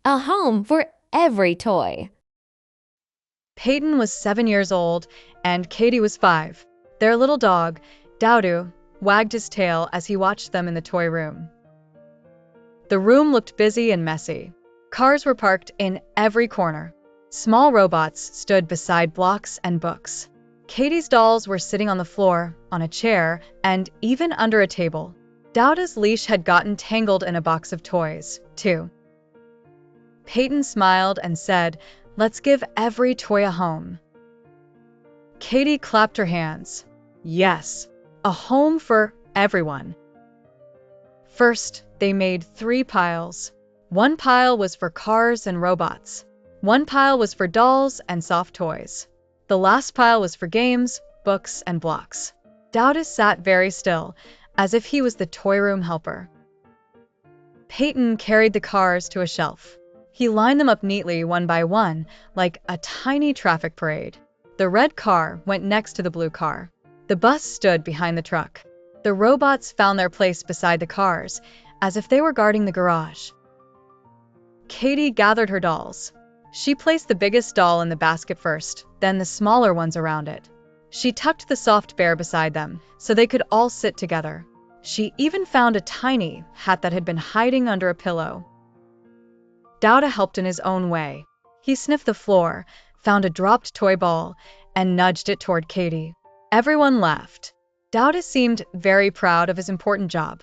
a home for every toy. Peyton was 7 years old, and Katie was 5. Their little dog, Doudou, wagged his tail as he watched them in the toy room. The room looked busy and messy. Cars were parked in every corner. Small robots stood beside blocks and books. Katie's dolls were sitting on the floor, on a chair, and even under a table. Doudou's leash had gotten tangled in a box of toys, too. Peyton smiled and said, "Let's give every toy a home." Katie clapped her hands. Yes, a home for everyone. First, they made 3 piles. One pile was for cars and robots. One pile was for dolls and soft toys. The last pile was for games, books, and blocks. Doudou sat very still, as if he was the toy room helper. Peyton carried the cars to a shelf. He lined them up neatly one by one, like a tiny traffic parade. The red car went next to the blue car. The bus stood behind the truck. The robots found their place beside the cars, as if they were guarding the garage. Katie gathered her dolls. She placed the biggest doll in the basket first, then the smaller ones around it. She tucked the soft bear beside them, so they could all sit together. She even found a tiny hat that had been hiding under a pillow. Doudou helped in his own way. He sniffed the floor, found a dropped toy ball, and nudged it toward Katie. Everyone laughed. Doudou seemed very proud of his important job.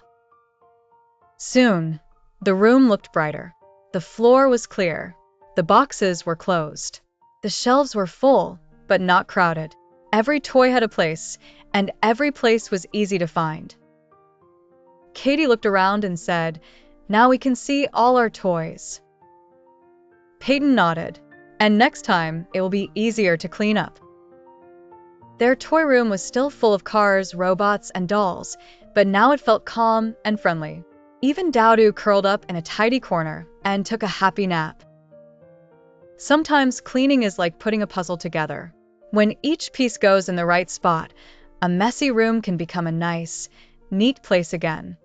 Soon, the room looked brighter. The floor was clear. The boxes were closed. The shelves were full, but not crowded. Every toy had a place, and every place was easy to find. Katie looked around and said, "Now we can see all our toys." Peyton nodded, "And next time, it will be easier to clean up." Their toy room was still full of cars, robots, and dolls, but now it felt calm and friendly. Even Doudou curled up in a tidy corner and took a happy nap. Sometimes cleaning is like putting a puzzle together. When each piece goes in the right spot, a messy room can become a nice, neat place again.